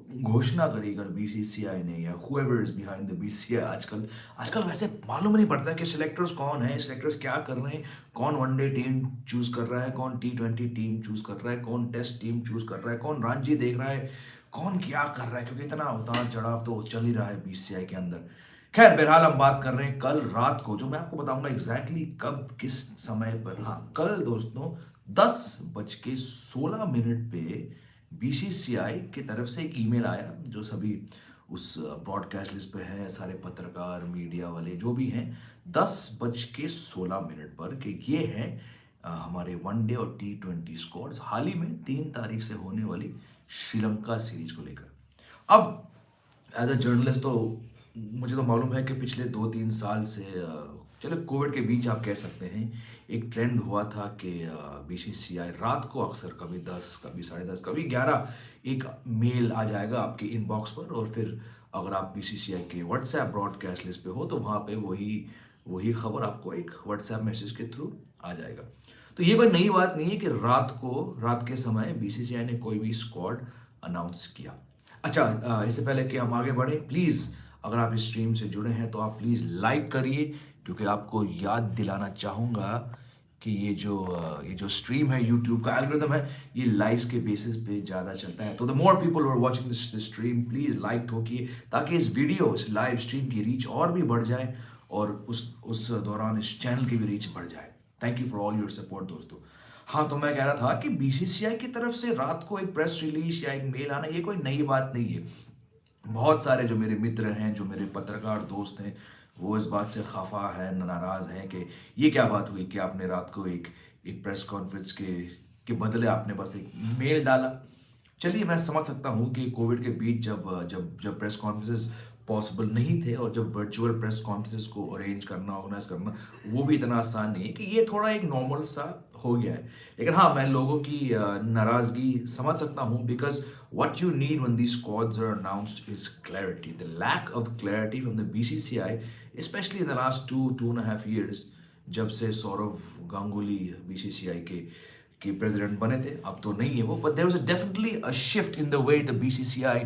घोषणा करी अगर बीसीसीआई ने या whoever is behind the BCCI, आजकल आजकल वैसे मालूम नहीं पड़ता कि सिलेक्टर्स कौन है, सिलेक्टर्स क्या कर रहे हैं, कौन वनडे टीम चूज कर रहा है, कौन T20 टीम चूज कर रहा है, कौन टेस्ट टीम चूज कर रहा है, कौन रणजी देख रहा है, कौन क्या कर रहा है, क्योंकि इतना उतार चढ़ाव तो चल ही रहा है बीसीसीआई के अंदर। खैर बहरहाल हम बात कर रहे हैं कल रात को, जो मैं आपको बताऊंगा एग्जैक्टली कब किस समय पर। हाँ, कल दोस्तों 10:16 पे बीसीसीआई की तरफ से एक ईमेल आया, जो सभी उस ब्रॉडकास्ट लिस्ट पे हैं, सारे पत्रकार मीडिया वाले जो भी हैं, 10:16 पर कि ये हैं हमारे वनडे और T20 स्क्वाड्स हाल ही में 3 तारीख से होने वाली श्रीलंका सीरीज को लेकर। अब एज अ जर्नलिस्ट तो मुझे तो मालूम है कि पिछले 2-3 साल से चलो कोविड के बीच आप कह सकते हैं, एक ट्रेंड हुआ था कि बीसीसीआई रात को अक्सर कभी 10, कभी 10:30, कभी 11 एक मेल आ जाएगा आपके इनबॉक्स पर, और फिर अगर आप बीसीसीआई के व्हाट्सएप ब्रॉडकास्ट लिस्ट पे हो तो वहाँ पे वही वही खबर आपको एक व्हाट्सएप मैसेज के थ्रू आ जाएगा। तो ये कोई नई बात नहीं है कि रात के समय बीसीसीआई ने कोई भी स्क्वाड अनाउंस किया। अच्छा, इससे पहले कि हम आगे बढ़े, प्लीज़ अगर आप इस स्ट्रीम से जुड़े हैं तो आप प्लीज़ लाइक करिए, क्योंकि आपको याद दिलाना चाहूँगा कि ये जो स्ट्रीम है, यूट्यूब का एल्गोरिदम है, ये लाइक्स के बेसिस पे ज़्यादा चलता है। तो the more people are watching this stream, please like ठोकिए, ताकि इस लाइव स्ट्रीम की रीच और भी बढ़ जाए, और उस दौरान इस चैनल की भी रीच बढ़ जाए। Thank you for all your support दोस्तों। हाँ, तो मैं कह रहा था कि बीसीसीआई की तरफ से रात को एक प्रेस रिलीज या एक मेल आना, ये कोई नई बात नहीं है। बहुत सारे जो मेरे मित्र हैं, जो मेरे पत्रकार दोस्त हैं, वो इस बात से खफा है, नाराज़ हैं कि ये क्या बात हुई कि आपने रात को एक एक प्रेस कॉन्फ्रेंस के बदले आपने बस एक मेल डाला। चलिए, मैं समझ सकता हूँ कि कोविड के बीच जब जब जब प्रेस कॉन्फ्रेंसेस पॉसिबल नहीं थे, और जब वर्चुअल प्रेस कॉन्फ्रेंसेस को अरेंज करना, ऑर्गेनाइज करना, वो भी इतना आसान नहीं है, कि ये थोड़ा एक नॉर्मल सा हो गया है। लेकिन हाँ, मैं लोगों की नाराज़गी समझ सकता हूँ, because what you need when these squads are announced is clarity. The lack of clarity from the BCCI, especially in the last 2.5 years, जब से सौरव गांगुली बीसीसीआई के प्रेसिडेंट बने थे, अब तो नहीं है वो, but there was definitely a shift in the way the BCCI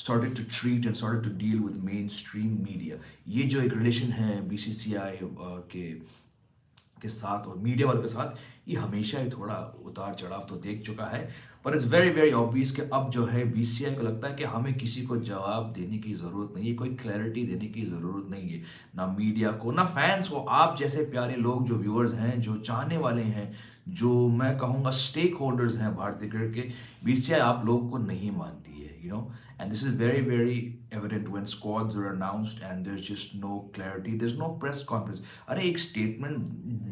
started to treat and started to deal with mainstream media. ये जो एक रिलेशन है बीसीसीआई के साथ और मीडिया वालों के साथ, ये हमेशा ही थोड़ा उतार चढ़ाव तो देख चुका है, पर इट्स वेरी वेरी ऑब्वियस कि अब जो है बीसीसीआई को लगता है कि हमें किसी को जवाब देने की ज़रूरत नहीं है, कोई क्लैरिटी देने की ज़रूरत नहीं है, ना मीडिया को, ना फैंस को। आप जैसे प्यारे लोग जो व्यूअर्स हैं, जो चाहने वाले हैं, जो मैं कहूँगा स्टेक होल्डर्स हैं भारतीय क्रिकेट के, बीसीसीआई आप लोग को नहीं मानती है, and this is very very evident when squads are announced and there's just no clarity, there's no press conference। अरे एक स्टेटमेंट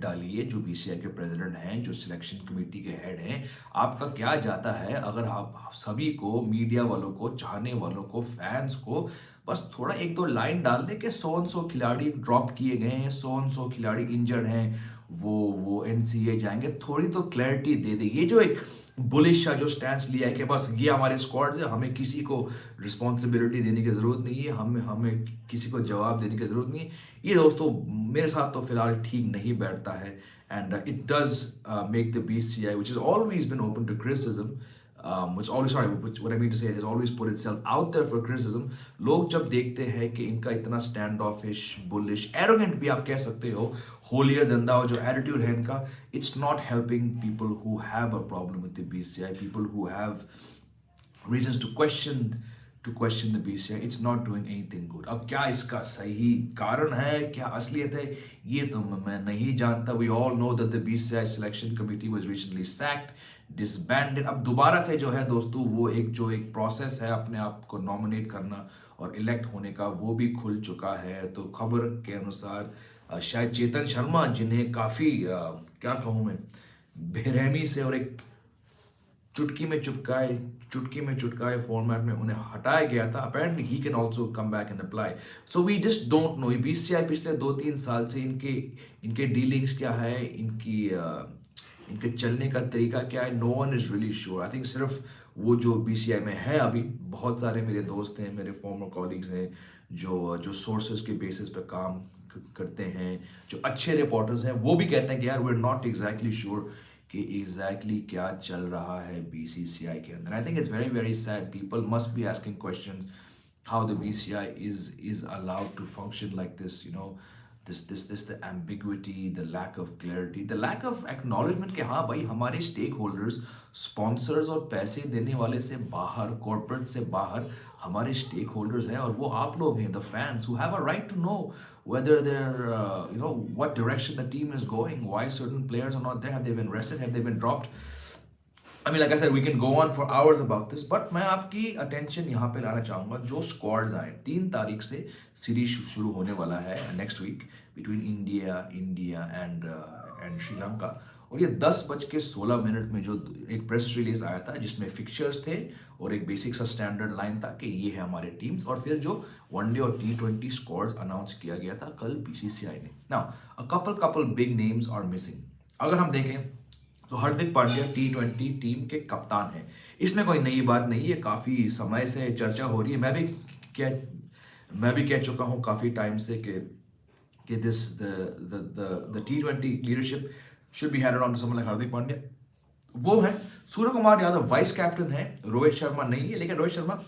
डालिए, जो बीसीसीआई के प्रेसिडेंट हैं, जो सिलेक्शन कमेटी के हेड हैं, आपका क्या जाता है अगर आप सभी को, मीडिया वालों को, चाहने वालों को, फैंस को, बस थोड़ा 1-2 लाइन डाल दे कि सो खिलाड़ी ड्रॉप किए गए हैं, सो खिलाड़ी इंजर्ड हैं, वो एनसीए जाएंगे, थोड़ी तो क्लैरिटी दे दे। ये जो एक बुलिश जो स्टैंस लिया है कि बस ये हमारे स्क्वाड्स है, हमें किसी को रिस्पॉन्सिबिलिटी देने की ज़रूरत नहीं है, हमें किसी को जवाब देने की ज़रूरत नहीं है, ये दोस्तों मेरे साथ तो फिलहाल ठीक नहीं बैठता है। And it does make the BCCI, which has always been open to criticism, what I mean to say, it has always put itself out there for criticism। लोग जब देखते हैं कि इनका इतना स्टैंड ऑफिश, बुलिश, एरोगेंट भी आप कह सकते हो, होलियर धंधा जो एटीट्यूड है इनका, it's not helping people who have a problem with the BCCI, people who have reasons to question the BCCI, it's not doing anything good। अब क्या इसका सही कारण है, क्या असलियत है, ये तो मैं नहीं जानता। We all know that the BCCI selection committee was recently sacked, disbanded। अब दोबारा से जो है दोस्तों, वो एक प्रोसेस है अपने आप को नॉमिनेट करना और इलेक्ट होने का, वो भी खुल चुका है। तो खबर के अनुसार शायद चेतन शर्मा, जिन्हें काफ़ी क्या कहूँ मैं, बेरहमी से और एक चुटकी में चुटकाए फॉर्मेट में उन्हें हटाया गया था। Apparently he can also come back and apply. So we just don't know BCCI पिछले 2-3 साल से इनके डीलिंग्स क्या है, इनके चलने का तरीका क्या है, no one is really sure. I think सिर्फ वो जो बीसीसीआई में है अभी, बहुत सारे मेरे दोस्त हैं, मेरे फॉर्मर कॉलीग्स हैं, जो सोर्सेज के बेसिस पे काम करते हैं, जो अच्छे रिपोर्टर्स हैं, वो भी कहते हैं कि यार we are not exactly sure कि एग्जैक्टली क्या चल रहा है बीसीसीआई के अंदर. I think it's very very sad. People must be asking questions how the BCCI is allowed to function like this, you know, this the ambiguity, the lack of clarity, the lack of acknowledgement कि हाँ भाई हमारे stakeholders, sponsors और पैसे देने वाले से बाहर, corporate से बाहर हमारे stakeholders हैं और वो आप लोग हैं, the fans who have a right to know whether they're you know, what direction the team is going, why certain players are not there, have they been rested, have they been dropped. I mean, like I said, we can go on for hours about this, but मैं आपकी attention यहाँ पे लाना चाहूँगा जो squads आए 3 तारीख से सीरीज शुरू होने वाला है next week between India and Sri Lanka. और ये 10:16 में जो एक प्रेस रिलीज आया था जिसमें फिक्चर्स थे और एक बेसिक सा स्टैंडर्ड लाइन था कि ये है हमारे टीम्स, और फिर जो वनडे और T20 स्क्वाड्स अनाउंस किया गया था कल बीसीसीआई ने. Now a couple big names are missing. अगर हम देखें तो हार्दिक पांड्या T20 टीम के कप्तान हैं. इसमें कोई नई बात नहीं है, काफ़ी समय से चर्चा हो रही है. मैं भी कह चुका हूँ काफ़ी टाइम से कि this the T20 leadership should be handed on to someone like Hardik Pandya. वो है सूर्य कुमार यादव, वाइस कैप्टन है. रोहित शर्मा नहीं है, लेकिन रोहित शर्मा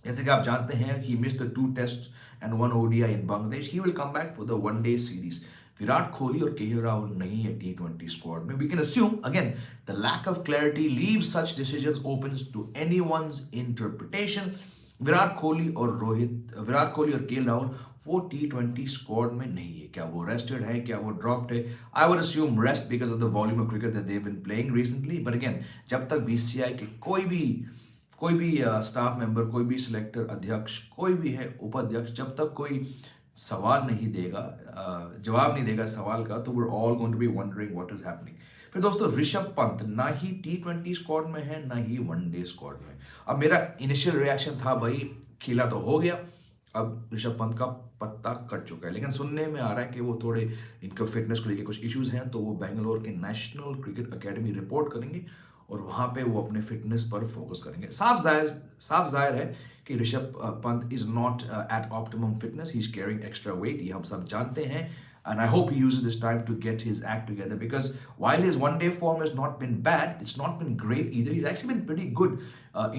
जैसे कि आप जानते हैं he missed the 2 test and 1 ODI in Bangladesh. He will come back for the one day series. Virat Kohli और केएल राहुल नहीं है T20 स्क्वाड में. We can assume again the lack of clarity leaves such decisions open to anyone's interpretation. Virat Kohli और KL Rahul वो T20 squad में नहीं है. क्या वो रेस्टेड है, क्या वो ड्रॉप्ड है? I would assume rest because of the volume of cricket that they have been playing recently. But again जब तक बीसीसीआई के कोई भी स्टाफ मेंबर, कोई भी सिलेक्टर, अध्यक्ष, कोई भी है उपाध्यक्ष, जब तक कोई सवाल नहीं देगा, जवाब नहीं देगा सवाल का, तो we're all going to be wondering what is happening. फिर दोस्तों ऋषभ पंत ना ही T20 स्क्वाड में है ना ही वनडे स्क्वाड में. अब मेरा इनिशियल रिएक्शन था भाई खेला तो हो गया, अब ऋषभ पंत का पत्ता कट चुका है. लेकिन सुनने में आ रहा है कि वो थोड़े इनका फिटनेस को लेकर कुछ इश्यूज हैं, तो वो बेंगलोर के नेशनल क्रिकेट अकेडमी रिपोर्ट करेंगे और वहाँ पे वो अपने फिटनेस पर फोकस करेंगे. साफ जाहिर है कि Rishabh Pant is not at optimum fitness. He is carrying extra weight, ये हम सब जानते हैं. And I hope he uses this time to get his act together, because while his one-day form has not been bad, it's not been great either. He's actually been pretty good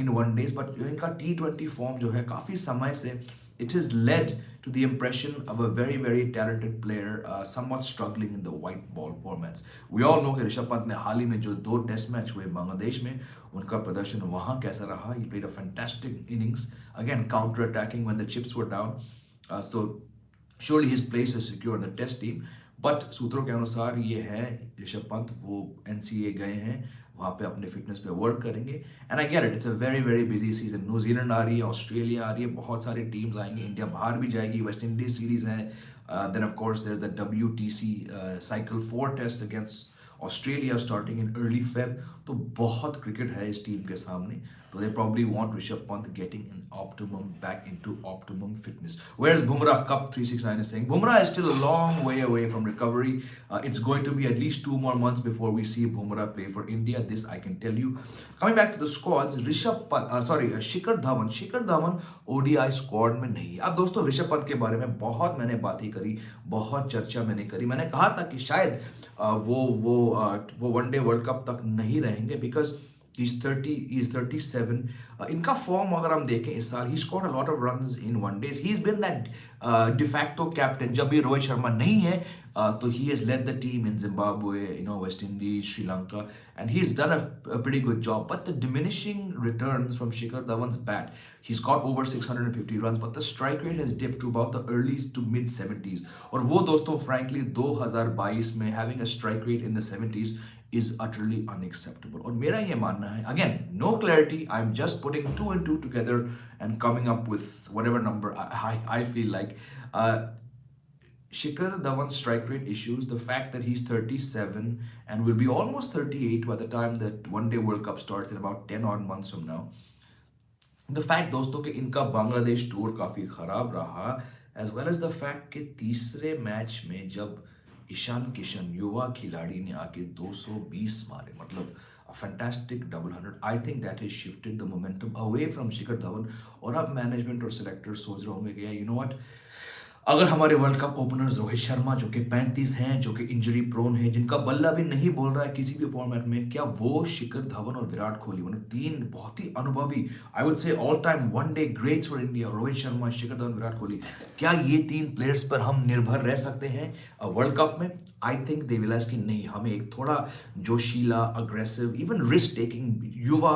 in one days, but इनका T20 form जो है काफ़ी समय से it has led to the impression of a very very talented player somewhat struggling in the white ball formats. We all know कि ऋषभ पंत ने हाल ही में जो 2 टेस्ट मैच हुए बांग्लादेश में, उनका प्रदर्शन वहाँ कैसा रहा. He played a fantastic innings, again counter attacking when the chips were down. So surely his place is secure in the test team. But सूत्रों के अनुसार ये है ऋषभ पंत वो NCA गए हैं, वहाँ पे अपने फिटनेस पे वर्क करेंगे. And I get it, it's a very very busy season. New Zealand आ रही है, ऑस्ट्रेलिया आ रही है, बहुत सारी टीम्स आएंगे, इंडिया बाहर भी जाएगी, वेस्ट इंडीज सीरीज है. Then of course there is the WTC cycle 4 test against Australia starting in early Feb. तो बहुत क्रिकेट है इस टीम के सामने. तो they probably want Rishabh Pant getting an optimum back into optimum fitness. Whereas Bumrah, Cup 369 is saying Bumrah is still a long way away from recovery. It's going to be at least 2 more months before we see Bumrah play for India. This I can tell you. Coming back to the squads, Shikhar Dhawan ODI squad में नहीं है. अब दोस्तों ऋषभ पंत के बारे में बहुत मैंने बातें करी, बहुत चर्चा मैंने करी. मैंने कहा था कि शायद वो वनडे वर्ल्ड कप तक नहीं रहेंगे because he's 37. इनका फॉर्म अगर हम देखें इस साल, he scored a lot of runs in one days. He's been that de facto captain. जब भी रोहित शर्मा नहीं है तो he has led the team in Zimbabwe, West Indies, Sri Lanka, and he's done a pretty good job. But the diminishing returns from Shikhar Dhawan's bat, he's got over 650 runs, but the strike rate has dipped to about the early to mid 70s. और वो दोस्तों frankly 2022 में having a strike rate in the 70s is utterly unacceptable. और मेरा ये मानना है, again no clarity, I'm just putting 2 and 2 together and coming up with whatever number I feel like. Shikhar Dhawan's strike rate issues, the fact that he's 37 and will be almost 38 by the time that one day World Cup starts in about 10 odd months from now. The fact दोस्तों कि इनका Bangladesh tour काफ़ी ख़राब रहा, as well as the fact कि तीसरे match में जब ईशान किशन युवा खिलाड़ी ने आके 220 मारे, मतलब a fantastic double hundred. I think that has shifted the momentum away from Shikhar Dhawan. और अब मैनेजमेंट और सिलेक्टर सोच रहे होंगे कि you know what, अगर हमारे world cup openers Rohit Sharma जो कि 35 हैं, जो कि इंजरी प्रोन है, जिनका बल्ला भी नहीं बोल रहा है किसी भी फॉर्मेट में, क्या वो शिखर धवन और विराट कोहली, मतलब तीन बहुत ही अनुभवी, I would say all time one day greats for India, Rohit Sharma, Shikhar Dhawan, Virat Kohli, क्या ये तीन प्लेयर्स पर हम निर्भर रह सकते हैं वर्ल्ड कप में? आई थिंक दे रियलाइज कि नहीं, हमें एक थोड़ा जोशीला, अग्रेसिव, इवन रिस्क टेकिंग युवा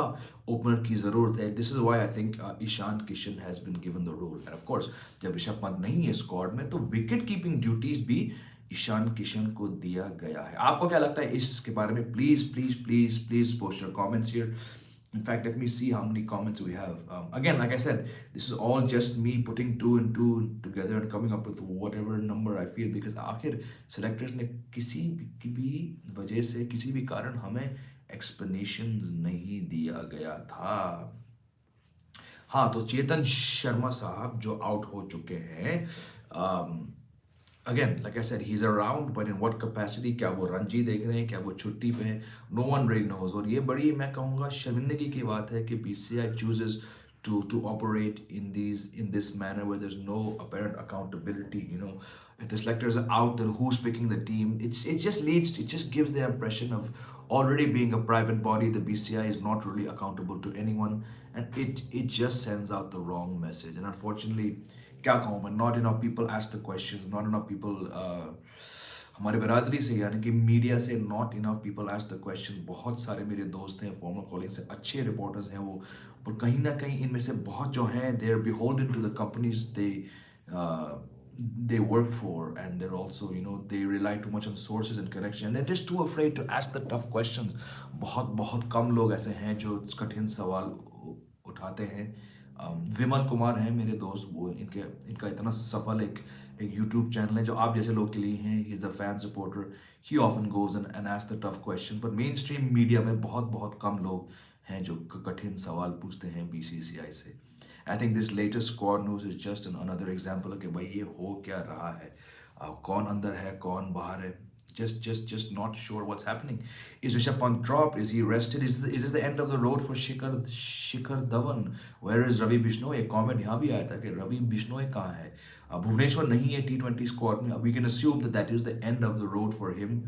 ओपनर की जरूरत है. This is why I think Ishan Kishan has been given the role. And of course जब ऋषभ पंत नहीं है स्क्वाड में तो विकेट कीपिंग ड्यूटीज भी ईशान किशन को दिया गया है. आपको क्या लगता है इसके बारे में? Please please please please post your comments here. In fact, let me see how many comments we have. Again, like I said, this is all just me putting two and two together and coming up with whatever number I feel. Because आखिर selectors ने किसी भी वजह से, किसी भी कारण हमें explanations नहीं दिया गया था. हाँ, तो चेतन शर्मा साहब जो आउट हो चुके हैं, again like I said, he is around, but in what capacity? क्या वो रणजी देख रहे हैं, क्या वो छुट्टी पे हैं? No one really knows. और ये बड़ी, मैं कहूँगा, शर्मिंदगी की बात है कि BCCI chooses to operate in this manner where there's no apparent accountability. If the selectors are out, then who's picking the team? It just gives the impression of already being a private body. The BCCI is not really accountable to anyone, and it just sends out the wrong message. And unfortunately, क्या कहूँ मैं, not enough people ask the questions, not enough people हमारे बरादरी से, यानी कि media से, not enough people ask the question. बहुत सारे मेरे दोस्त हैं, फॉर्मर कॉलीग से, अच्छे रिपोर्टर्स हैं वो, पर कहीं ना कहीं इनमें से बहुत जो हैं, they are beholden to the companies they work for, and they're also, they rely too much on sources and correction, and they're just too afraid to ask the tough questions. बहुत बहुत कम लोग ऐसे हैं जो कठिन सवाल उठाते हैं. विमल कुमार हैं मेरे दोस्त, वो इनका इतना सफल एक यूट्यूब चैनल है जो आप जैसे लोग के लिए हैं. He is a fan supporter. He often goes and ask the tough question. पर मेन स्ट्रीम मीडिया में बहुत बहुत कम लोग हैं जो कठिन सवाल पूछते हैं बीसीसीआई से. I think this latest squad news is just an another example कि भाई ये हो क्या रहा है, कौन अंदर है, कौन बाहर है. Just not sure what's happening. Is Rishabh Pant dropped? Is he rested? Is this the end of the road for Shikhar Dhawan? Where is Ravi Bishnoi? एक comment यहाँ भी आया था कि रवि बिश्नोई कहाँ है? भुवनेश्वर नहीं है T20 स्क्वाड में. We can assume that is the end of the road for him.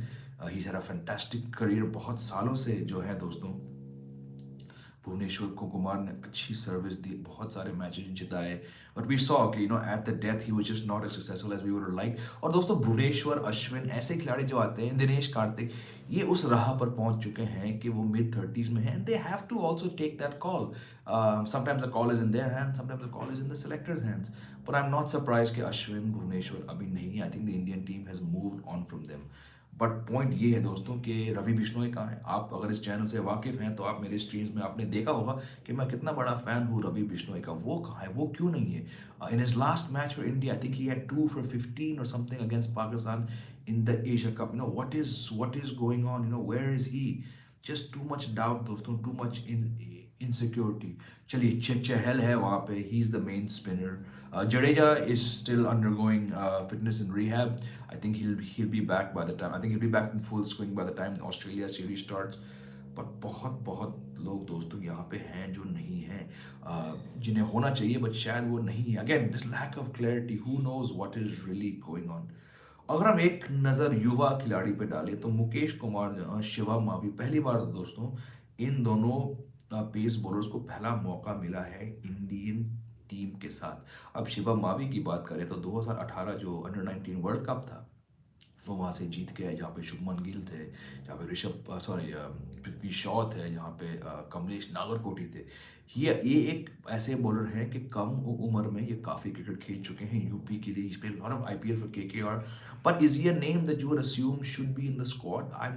He's had a fantastic career. बहुत सालों से जो है दोस्तों, भुवनेश्वर कुमार ने अच्छी सर्विस दी, बहुत सारे मैचेस जिताए, बट वी सॉ कि at the death he was just not as successful as we would like. और दोस्तों, भुवनेश्वर, अश्विन, ऐसे खिलाड़ी जो आते हैं, दिनेश कार्तिक, ये उस राह पर पहुंच चुके हैं कि वो mid-30s में हैं, and they have to also take that call. Sometimes the call is in their hands, sometimes the call is in the selectors hands. But I am not surprise कि अश्विन, भुवनेश्वर अभी नहीं. I think the Indian team has moved on from them. But point ये है दोस्तों कि रवि बिश्नोई कहाँ है? आप अगर इस चैनल से वाकिफ़ हैं तो आप मेरे स्ट्रीम्स में आपने देखा होगा कि मैं कितना बड़ा फ़ैन हूँ रवि बिश्नोई का. वो कहाँ है? वो क्यों नहीं है? In his last match for India, I think he had 2 for 15 और something against Pakistan in the Asia cup. what is going on? Where is he? Just too much doubt दोस्तों, too much insecurity. चलिए, चहल है वहाँ पे, he is the main spinner. Jadeja is still undergoing fitness and rehab. I think he'll be back by the time. I think he'll be back in full swing by the time the Australia series starts. पर बहुत बहुत लोग दोस्तों यहाँ पे हैं जो नहीं हैं, जिन्हें होना चाहिए, बट शायद वो नहीं है. Again this lack of clarity, who knows what is really going on. अगर हम एक नज़र युवा खिलाड़ी पे डालें तो मुकेश कुमार, शिवा मावी, पहली बार दोस्तों इन दोनों पेस बॉलर्स को पहला मौका मिला है इंडियन टीम के साथ. अब शिवा मावी की बात करें तो 2018 जो अंडर 19 वर्ल्ड कप था वो वहाँ से जीत के आए, जहाँ पे शुभमन गिल थे, जहाँ पे पृथ्वी शॉ थे, जहाँ पे कमलेश नागरकोटी थे. ये एक ऐसे बॉलर हैं कि कम उम्र में ये काफ़ी क्रिकेट खेल चुके हैं यूपी के लिए. Played lot of IPL for KKR. But is ये name that you would assume should be in the squad? I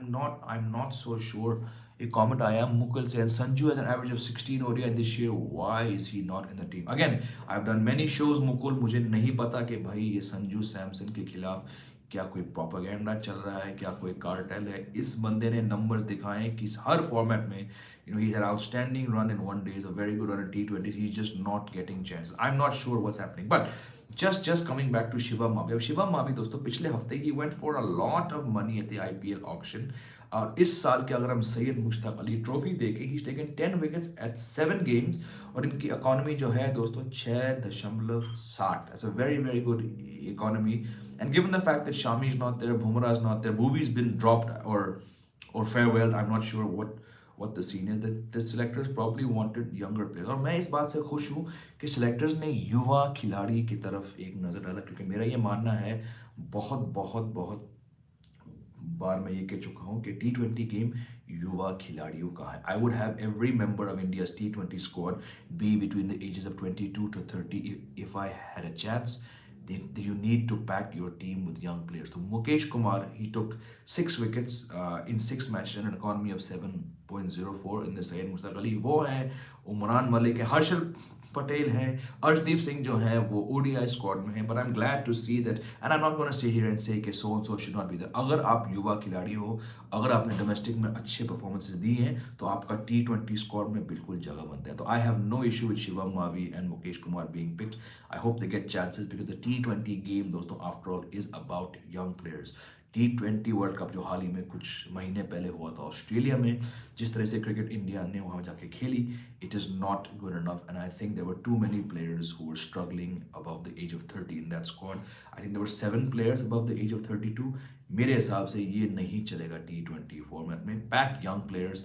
am not so sure. एक कमेंट आया मुकुल से, Sanju has an average of 16 ODI this year, why is he not in the team? Again, I've done many shows Mukul, मुझे नहीं पता कि भाई ये संजू सैमसन के खिलाफ क्या कोई प्रोपेगेंडा चल रहा है, क्या कोई कार्टेल है. इस बंदे ने नंबर्स दिखाए कि हर फॉर्मेट में he's an outstanding run in one day, a very good run in T20. He's just not getting chances. I'm not sure what's happening. But just coming back to Shiva Mavi. अब शिवा मावी दोस्तों पिछले हफ्ते he went for a lot of money at the IPL auction. और इस साल के अगर हम सैयद मुश्ताक अली ट्रॉफी देखें, he is taken 10 wickets at 7 games, और इनकी इकोनॉमी जो है दोस्तों 6.60, that's a very very good economy. And given the fact that Shami is not there, Bumrah is not there, Bhuvi's been dropped or farewell, I'm not sure what the scene is, that the selectors probably wanted younger players. और मैं इस बात से खुश हूँ कि selectors ने युवा खिलाड़ी की तरफ एक नज़र डाला, क्योंकि मेरा ये मानना है, बहुत बहुत बहुत बार मैं ये कह चुका हूँ कि T20 गेम युवा खिलाड़ियों का है. I would have every member of India's T20 squad be between the ages of 22 to 30 if I had a chance. You need to pack your team with young players. So Mukesh Kumar, he took 6 wickets in 6 matches and an economy of 7.04 in the Syed Mushtaq Ali. वो है उमरान मलिक है, हर्षल पटेल हैं, अर्शदीप सिंह जो हैं वो ODI squad में हैं. But I am glad to see that, and I am not gonna say here and say कि so and so should not be there. अगर आप युवा खिलाड़ी हो, अगर आपने डोमेस्टिक में अच्छे परफॉर्मेंसेस दी हैं, तो आपका T20 स्क्वाड में बिल्कुल जगह बनता है. तो I have no issue with Shivam Mavi and Mukesh Kumar being picked. I hope they get chances, because the T20 game दोस्तों after all is about young players. T20 world cup जो हाल ही में कुछ महीने पहले हुआ था ऑस्ट्रेलिया में, जिस तरह से क्रिकेट इंडिया ने वहाँ जाके खेली, it is not good enough. And I think there were too many players who were struggling above the age of 30 in that squad. I think there were 7 players above the age of 32. मेरे हिसाब से ये नहीं चलेगा T20 format में. Pack young players,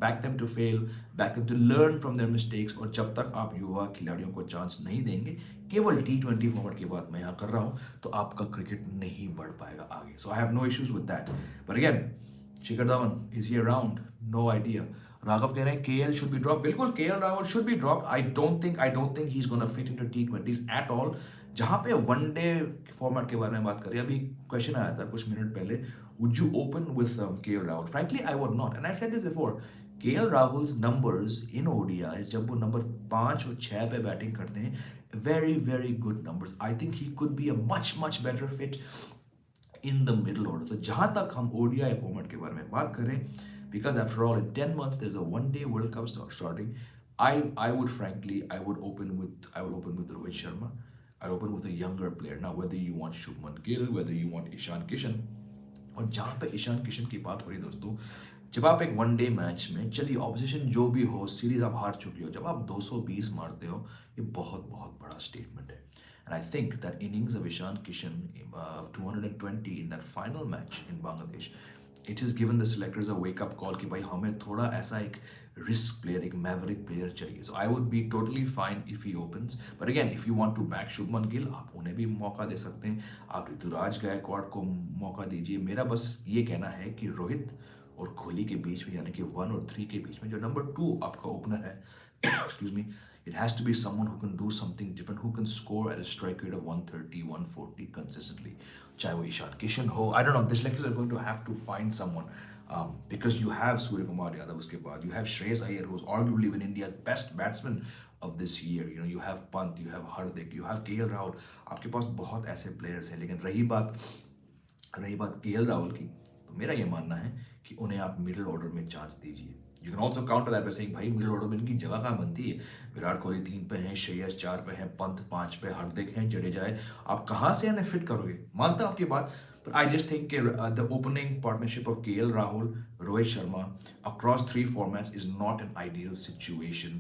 back them to fail, back them to learn from their mistakes. और जब तक आप युवा खिलाड़ियों को चांस नहीं देंगे, केवल T20 फॉर्मेट की बात मैं यहाँ कर रहा हूँ, तो आपका क्रिकेट नहीं बढ़ पाएगा आगे. So I have no issues with that. But again, Shikhar Dhawan, is he around? No idea. Raghav कह रहे हैं KL should be dropped. बिल्कुल KL Rahul should be dropped. I don't think he's gonna fit into T20s at all. जहाँ पे one day format के बारे में बात करें, अभी क्वेश्चन आया था कुछ मिनट पहले, would you open with KL Rahul? Frankly, I would not. And I've said this before. KL Rahul's numbers in ODIs, जब वो नंबर 5 और 6 पे बैटिंग करते हैं, very very good numbers. I think he could be a much better fit in the middle order. So जहाँ तक हम ODI format के बारे में बात करें, because after all in 10 months there's a one-day World Cup starting. I would open with Rohit Sharma. I'd open with a younger player. Now whether you want Shubman Gill, whether you want Ishan Kishan, और जहाँ पे ईशान किशन की बात हो रही दोस्तों, जब आप एक वनडे मैच में, चलिए ऑपोजिशन जो भी हो, सीरीज आप हार चुकी हो, जब आप 220 मारते हो, ये बहुत बहुत बड़ा स्टेटमेंट है. And I think that innings of Ishan Kishan 220 in that final match in Bangladesh, it is given the selectors a wake up call कि भाई हमें थोड़ा ऐसा एक रिस्क प्लेयर, एक मैवरिक प्लेयर चाहिए. So I would be totally fine if he opens. But again, if you want to back Shubman Gill, आप उन्हें भी मौका दे सकते हैं, आप ऋतुराज गायकवाड़ को मौका दीजिए. मेरा बस ये कहना है कि रोहित और कोहली के बीच में, यानी कि 1 और 3 के बीच में जो नंबर 2 आपका ओपनर है, excuse me, it has to be someone who can do something different, who can score at a strike rate of 130, 140 consistently. चाहे वो ईशान किशन हो, I don't know, the selectors are going to have to find someone, because you have Surya Kumar Yadav, उसके बाद you have Shreyas Iyer, who's arguably been India's best batsman of this year. You know, you have Pant, you have Hardik, you have KL Rahul. आपके पास बहुत ऐसे players हैं. लेकिन रही बात KL Rahul की, तो मेरा ये मानना है कि उन्हें आप मिडिल ऑर्डर में चांस दीजिए. You can also counter that by saying भाई मिडिल ऑर्डर में इनकी जगह कहाँ बनती है? विराट कोहली 3 पे हैं, श्रेयस 4 पे हैं, पंत 5 पे, हार्दिक हैं, जडेजा है. आप कहाँ से इन्हें फिट करोगे? मानता हूँ आपकी बात, but I just think the opening partnership of KL Rahul, Rohit Sharma across 3 formats is not an ideal situation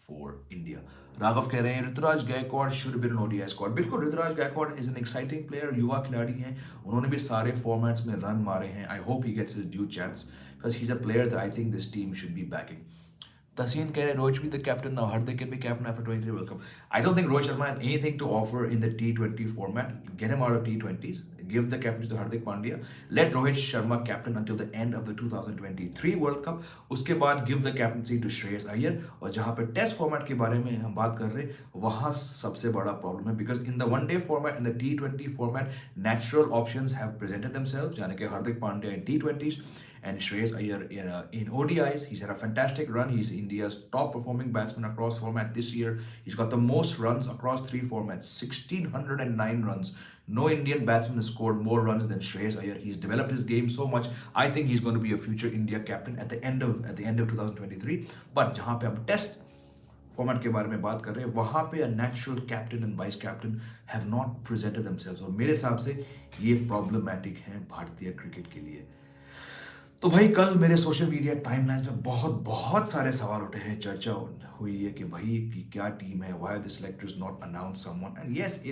for India. Raghav कह रहे हैं Rituraj Gaekwad should have been an ODI squad. बिल्कुल, Rituraj Gaekwad is an exciting player, युवा खिलाड़ी हैं, उन्होंने भी सारे फॉर्मेट्स में रन मारे हैं. I hope he gets his due chance because he's a player that I think this team should be backing. Tasin keh rahe Rohit should be the captain now. Hardik can be captain after 23 World Cup. I don't think Rohit Sharma has anything to offer in the T20 format. Get him out of T20s. Give the captaincy to Hardik Pandya. Let Rohit Sharma captain until the end of the 2023 World Cup. उसके बाद give the captaincy to Shreyas Iyer. और जहाँ पे test format के बारे में हम बात कर रहे हैं, वहाँ सबसे बड़ा प्रॉब्लम है, because in the one-day format and the T20 format, natural options have presented themselves. यानी कि Hardik Pandya in T20s and Shreyas Iyer in ODIs. He's had a fantastic run. He's India's top performing batsman across format this year. He's got the most runs across 3 formats, 1,609 runs. No Indian batsman has scored more runs than Shreyas Iyer. He's developed his game so much. I think he's going to be a future India captain at the end of 2023. But जहाँ पे हम test format के बारे में बात कर रहे हैं, वहाँ पे a natural captain and vice captain have not presented themselves. और मेरे हिसाब से ये प्रॉब्लमैटिक है भारतीय क्रिकेट के लिए. तो भाई कल मेरे सोशल मीडिया टाइमलाइन में बहुत बहुत सारे सवाल उठे हैं, चर्चा हुई है कि भाई कि क्या टीम है, why the selectors not announce someone, and yes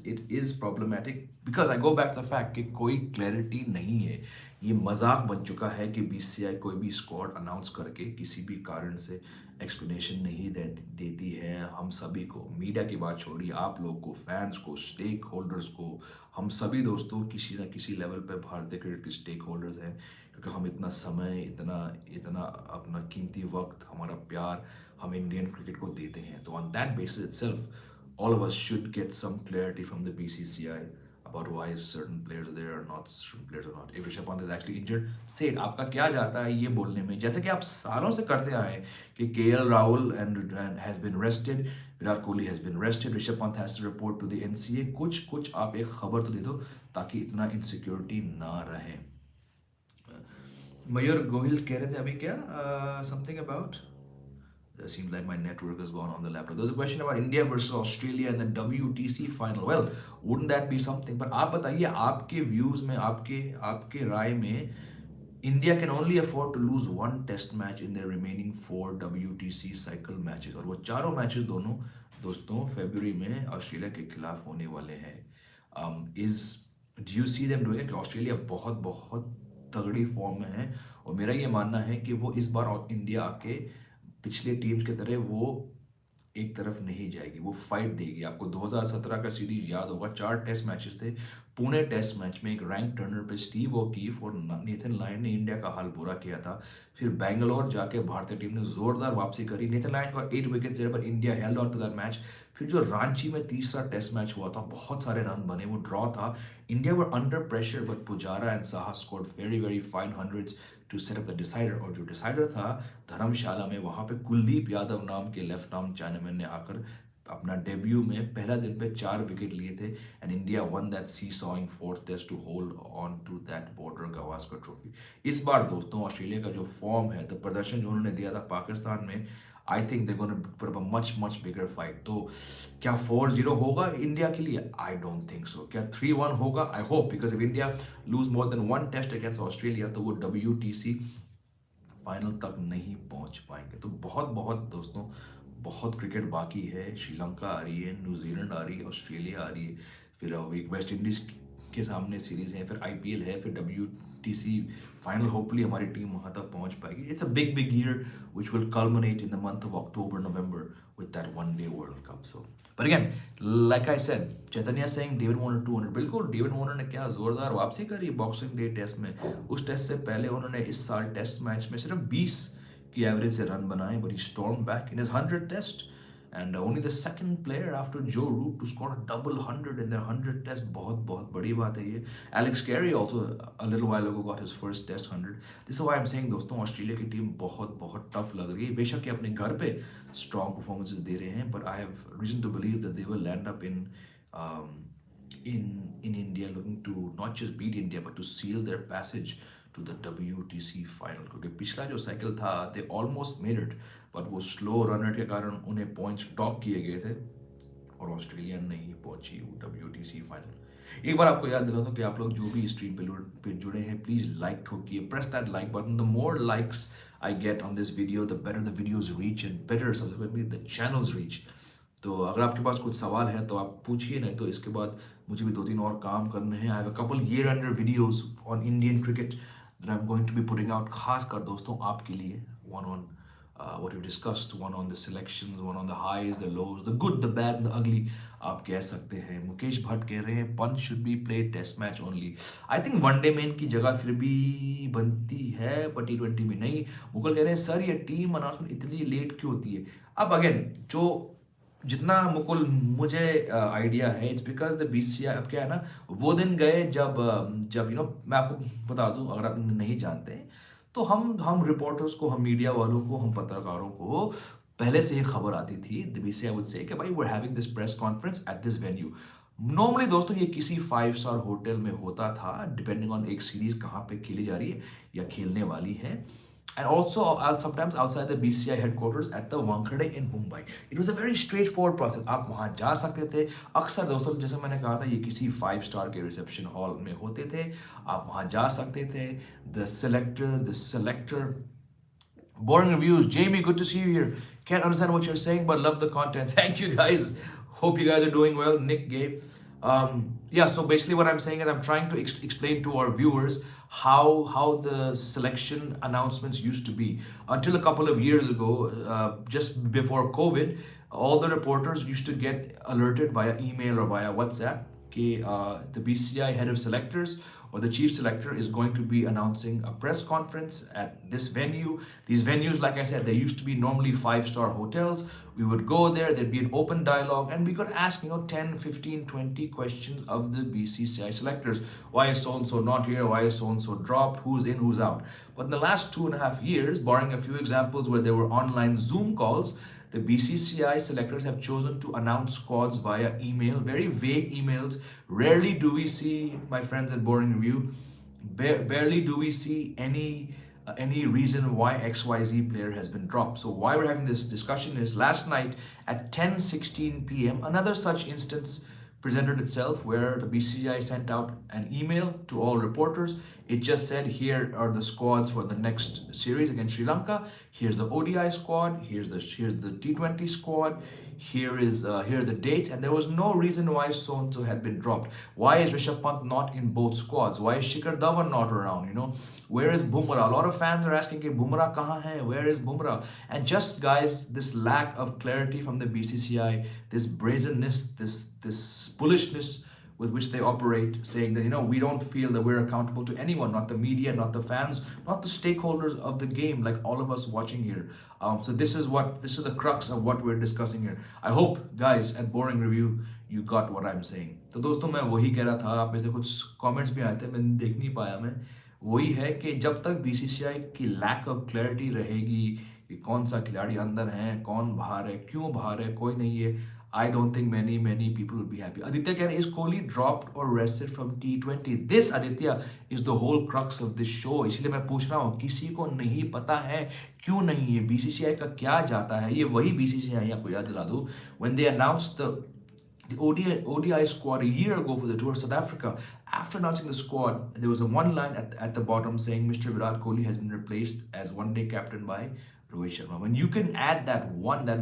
it is problematic because I go back the fact कि कोई क्लैरिटी नहीं है। ये मजाक बन चुका है कि बीसीसीआई कोई भी स्क्वाड अनाउंस करके किसी भी कारण से एक्सप्लेनेशन नहीं देती है हम सभी को। मीडिया की बात छोड़िए, आप लोग को, फैंस को, स्टेक होल्डर्स को, हम सभी दोस्तों किसी ना किसी लेवल पे भारतीय क्रिकेट के स्टेक होल्डर्स हैं, क्योंकि हम इतना समय, इतना इतना अपना कीमती वक्त, हमारा प्यार हम इंडियन क्रिकेट को देते हैं। तो on that basis itself all of us should get some clarity from the BCCI about why certain players are there or not, certain players are not. If Rishabh Pant is actually injured, say it. आपका क्या जाता है ये बोलने में, जैसे कि आप सालों से करते आए हैं कि KL Rahul and has been rested, Virat Kohli has been rested, Rishabh Pant has to report to the NCA। कुछ आप एक खबर तो दे दो ताकि इतना इनसिक्योरिटी ना रहे। मयूर गोहिल कह रहे थे अभी क्या, something about, it seems like my network has gone on the laptop. There's a question about India versus Australia in the WTC final. Well, wouldn't that be something? पर आप बताइए, आपके व्यूज में, आपके राय में, India can only afford to lose one test match in the remaining 4 WTC cycle matches, और वो चारों मैचेस दोनों दोस्तों फरवरी में ऑस्ट्रेलिया के खिलाफ होने वाले हैं। Is do you see them doing it? Australia बहुत बहुत तगड़ी फॉर्म में है, और मेरा ये मानना है कि वो इस बार इंडिया आके पिछले टीम्स की तरह वो एक तरफ नहीं जाएगी, वो फाइट देगी। आपको 2017 का सीरीज याद होगा, 4 टेस्ट मैचेस थे। पुणे टेस्ट मैच में एक रैंक टर्नर पे स्टीव ओकीफ और नेथन लायन ने इंडिया का हाल बुरा किया था। फिर बैंगलोर जाके भारतीय टीम ने जोरदार वापसी करी, नेथन लायन को 8 विकेट्स देने पर India held on to that match. फिर जो रांची में तीसरा टेस्ट मैच हुआ था, बहुत सारे रन बने, वो ड्रॉ था, India were under pressure, but Pujara and Saha scored very very fine hundreds to set up the decider. और जो डिसाइडर था धर्मशाला में, वहाँ पे कुलदीप यादव नाम के लेफ्ट आर्म चाइनामैन ने आकर अपना डेब्यू में पहला दिन पे 4 विकेट लिए थे, and India won that seesawing fourth test to hold on to that Border Gavaskar trophy. इस बार दोस्तों ऑस्ट्रेलिया का जो फॉर्म है, तो प्रदर्शन जो उन्होंने दिया था पाकिस्तान में, I think they gonna put up a much bigger fight. तो क्या 4-0 होगा इंडिया के लिए? I don't think so. क्या 3-1 होगा? I hope, because if India lose more than 1 test against Australia तो वो WTC फाइनल तक नहीं पहुंच पाएंगे। तो बहुत बहुत दोस्तों, बहुत क्रिकेट बाकी है। श्रीलंका आ रही है, न्यूजीलैंड आ रही है, ऑस्ट्रेलिया आ रही है, फिर एक वेस्ट इंडीज के सामने सीरीज है, फिर IPL है, फिर WTC फाइनल। होपफुली हमारी टीम वहां तक पहुंच पाएगी। It's a big year which will culminate in the month of October, November with that one-day World Cup. So, but again, like I said, Chaitanya saying David Warner 200, बिल्कुल David Warner ने क्या जोरदार वापसी करी बॉक्सिंग डे टेस्ट में। उस test से पहले उन्होंने इस साल टेस्ट मैच में सिर्फ 20 की एवरेज से रन बनाए, but he stormed back in his 100 test, and only the second player after Joe Root to score a double 100 in their 100 test। बहुत बहुत बड़ी बात है ये। Alex Carey also a little while ago got his first test 100। This is why I'm saying दोस्तों, Australia की team बहुत बहुत टफ लग रही है। बेशक ये अपने घर पे स्ट्रॉन्ग परफॉर्मेंसेस दे रहे हैं, but I have reason to believe that they will land up in India looking to not just beat India but to seal their passage to the WTC final। क्योंकि पिछला जो साइकिल था, they almost made it, but वो slow run rate के कारण उन्हें points drop किए गए थे और ऑस्ट्रेलिया नहीं पहुंची WTC फाइनल। एक बार आपको याद दिला दूं कि आप लोग जो भी स्ट्रीम पे जुड़े हैं, प्लीज लाइक ठोकिए, press that like button. The more likes I get on this video, the better the videos reach and better subsequently the channels reach. तो अगर आपके पास कुछ सवाल है तो आप पूछिए, नहीं तो इसके बाद मुझे भी 2-3 और काम करने हैं। I have a couple year ender videos on Indian cricket that I am going to be putting out, खासकर दोस्तों आपके लिए, one on what we discussed, one on the selections, one on the highs, the lows, the good, the bad, the ugly, आप कह सकते हैं। मुकेश भट्ट कह रहे हैं Pant should be play test match only. I think one day में इनकी जगह फिर भी बनती है, पर T20 में नहीं। मुकुल कह रहे हैं सर ये टीम अनाउंसमेंट इतनी लेट क्यों होती है? अब अगेन, जो जितना मुकुल मुझे आइडिया है, इट्स बिकॉज द BCCI, अब क्या है ना, वो दिन गए जब मैं आपको बता दूं, अगर आप नहीं जानते तो हम रिपोर्टर्स को, हम मीडिया वालों को, हम पत्रकारों को पहले से ही खबर आती थी। द BCCI would say कि भाई we're having this press conference at this venue। Normally दोस्तों ये किसी 5 स्टार होटल में होता था, डिपेंडिंग ऑन एक सीरीज कहाँ पे खेली जा रही है या खेलने वाली है। and also sometimes outside the BCCI headquarters at the Wankhede in Mumbai. It was a very straightforward process. आप वहाँ जा सकते थे. अक्सर दोस्तों जैसे मैंने कहा था ये किसी 5 स्टार के रिसेप्शन हॉल में होते थे. आप वहाँ जा सकते थे. The selector. Boring reviews. Jamie, good to see you here. Can't understand what you're saying, but love the content. Thank you guys. Hope you guys are doing well. Nick, Gabe. Yeah, so basically what I'm saying is I'm trying to explain to our viewers how the selection announcements used to be. Until a couple of years ago, just before COVID, all the reporters used to get alerted via email or via WhatsApp. Okay, the BCCI head of selectors or the chief selector is going to be announcing a press conference at this venue. These venues, like I said, they used to be normally 5 star hotels. We would go there, there'd be an open dialogue, and we could ask, 10, 15, 20 questions of the BCCI selectors. Why is so and so not here? Why is so and so dropped? Who's in, who's out? But in the last 2.5 years, barring a few examples where there were online Zoom calls, the BCCI selectors have chosen to announce squads via email, very vague emails. Rarely do we see, my friends at Boring Review, barely do we see any reason why XYZ player has been dropped. So why we're having this discussion is last night at 10:16 p.m. another such instance presented itself where the BCCI sent out an email to all reporters. It just said, here are the squads for the next series against Sri Lanka. Here's the ODI squad. Here's the T20 squad. Here are the dates, and there was no reason why so and so had been dropped. Why is Rishabh Pant not in both squads? Why is Shikhar Dhawan not around? Where is Bumrah? A lot of fans are asking, Bumrah kahan hai? Where is Bumrah? And just guys, this lack of clarity from the BCCI, this brazenness, this bullishness with which they operate, saying that we don't feel that we're accountable to anyone, not the media, not the fans, not the stakeholders of the game, like all of us watching here. So this is the crux of what we're discussing here. I hope guys at Boring Review you got what I'm saying. तो दोस्तों मैं वही कह रहा था, आप में से कुछ कमेंट्स भी आए थे, मैं देख नहीं पाया. मैं वही है कि जब तक बीसीसीआई की लैक ऑफ क्लैरिटी रहेगी कि कौन सा खिलाड़ी अंदर है, कौन बाहर है, क्यों बाहर है, कोई नहीं है, I don't think many people will be happy. Aditya keh rahe, is Kohli dropped or rested from T20? This, Aditya, is the whole crux of this show. इसलिए मैं पूछ रहा हूँ, किसी को नहीं पता है क्यों नहीं है, बीसीसीआई का क्या जाता है. ये वही बीसीसीआई, आपको याद दिला दूँ, when they announced the ODI squad a year ago for the tour of South Africa, after announcing the squad, there was a one line at the bottom saying Mr. Virat Kohli has been replaced as one-day captain by Rohit Sharma. When you can add that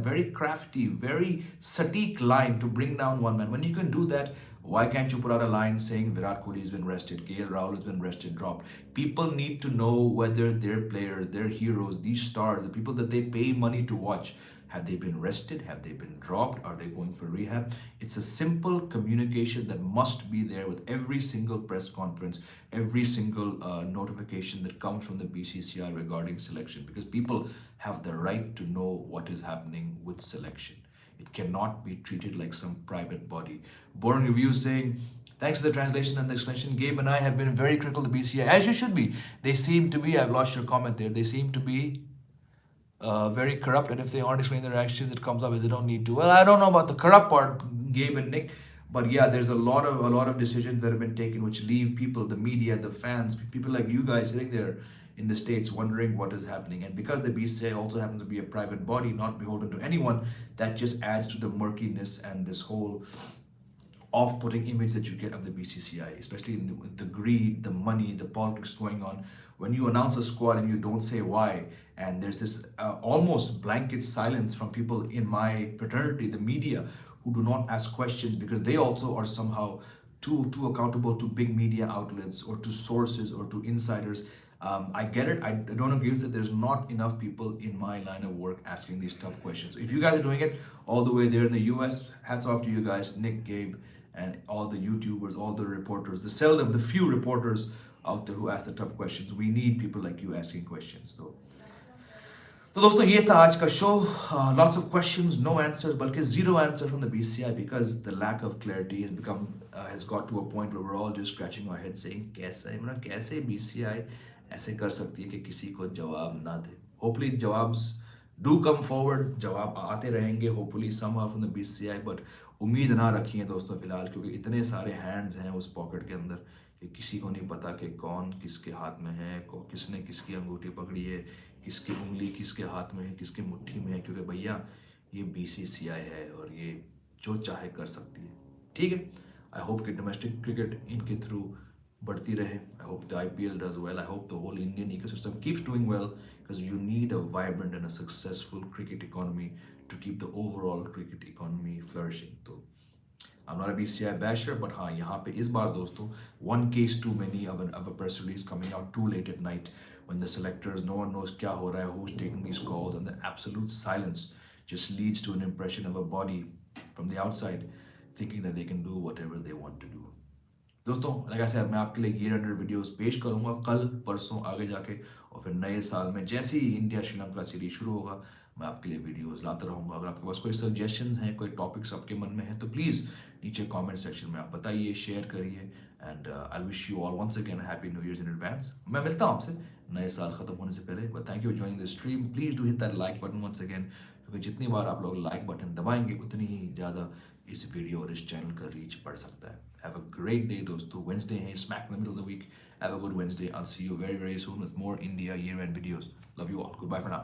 very crafty, very satiq line to bring down one man, when you can do that, why can't you put out a line saying Virat Kohli has been rested, KL Rahul has been rested, dropped? People need to know whether their players, their heroes, these stars, the people that they pay money to watch, have they been rested? Have they been dropped? Are they going for rehab? It's a simple communication that must be there with every single press conference, every single notification that comes from the BCCI regarding selection, because people have the right to know what is happening with selection. It cannot be treated like some private body. Boring Review saying, thanks for the translation and the explanation. Gabe and I have been very critical of the BCCI, as you should be. They seem to be, I've lost your comment there, they seem to be very corrupt, and if they aren't explaining their actions, it comes up as they don't need to. Well, I don't know about the corrupt part, Gabe and Nick, but yeah, there's a lot of decisions that have been taken which leave people, the media, the fans, people like you guys sitting there in the States wondering what is happening. And because the BCCI also happens to be a private body, not beholden to anyone, that just adds to the murkiness and this whole off-putting image that you get of the BCCI, especially in the greed, the money, the politics going on. When you announce a squad and you don't say why, and there's this almost blanket silence from people in my fraternity, the media, who do not ask questions because they also are somehow too accountable to big media outlets or to sources or to insiders. I get it. I don't agree with it. There's not enough people in my line of work asking these tough questions. If you guys are doing it all the way there in the US, hats off to you guys, Nick, Gabe, and all the YouTubers, all the reporters, the few reporters out there who ask the tough questions. We need people like you asking questions though. तो दोस्तों ये था आज का show. Lots of questions, no answers, बल्कि zero answer from the BCCI because the lack of clarity has got to a point where we're all just scratching our heads saying कैसे BCCI ऐसे कर सकती है कि किसी को जवाब ना दे. Hopefully jawabs do come forward, जवाब आते रहेंगे hopefully somehow from the BCCI, but उम्मीद ना रखिए दोस्तों फिलहाल, क्योंकि इतने सारे हैंड्स हैं उस पॉकेट के अंदर कि किसी को नहीं पता कि कौन किसके हाथ में है, किसने किसकी अंगूठी पकड़ी है. किसकी उंगली किसके हाथ में है, किसके मुट्ठी में है, क्योंकि भैया ये BCCI है और ये जो चाहे कर सकती है। ठीक है, आई होप कि डोमेस्टिक क्रिकेट इनके थ्रू बढ़ती रहे। I hope the IPL does well, I hope the whole Indian ecosystem keeps doing well, because you need a vibrant and a successful cricket economy to keep the overall cricket economy flourishing. तो I'm not a BCCI basher, but हाँ यहाँ पे इस बार दोस्तों one case too many of a press release coming out too late at night when the selectors, no one knows क्या हो रहा है, who's taking these calls, and the absolute silence just leads to an impression of a body from the outside thinking that they can do whatever they want to do. दोस्तों like I said, मैं आपके लिए year ender videos पेश करूंगा कल परसों आगे जाके, और फिर नए साल में जैसे ही इंडिया श्रीलंका सीरीज शुरू होगा मैं आपके लिए वीडियोस लाता रहूंगा। अगर आपके पास कोई सजेशंस हैं, कोई टॉपिक्स आपके मन में हैं, तो प्लीज़ नीचे कमेंट सेक्शन में आप बताइए, शेयर करिए। And I wish you all once again happy new year in advance. मैं मिलता हूँ आपसे नए साल खत्म होने से पहले, but thank you for joining the stream. Please do hit that like button once again, क्योंकि जितनी बार आप लोग लाइक बटन दबाएंगे उतनी ही ज़्यादा इस वीडियो और इस चैनल का रीच बढ़ सकता है। Have a great day दोस्तों, Wednesday है, smack in the middle of the week. Have a good Wednesday. I'll see you very soon with more India year-end videos. Love you all. Goodbye for now.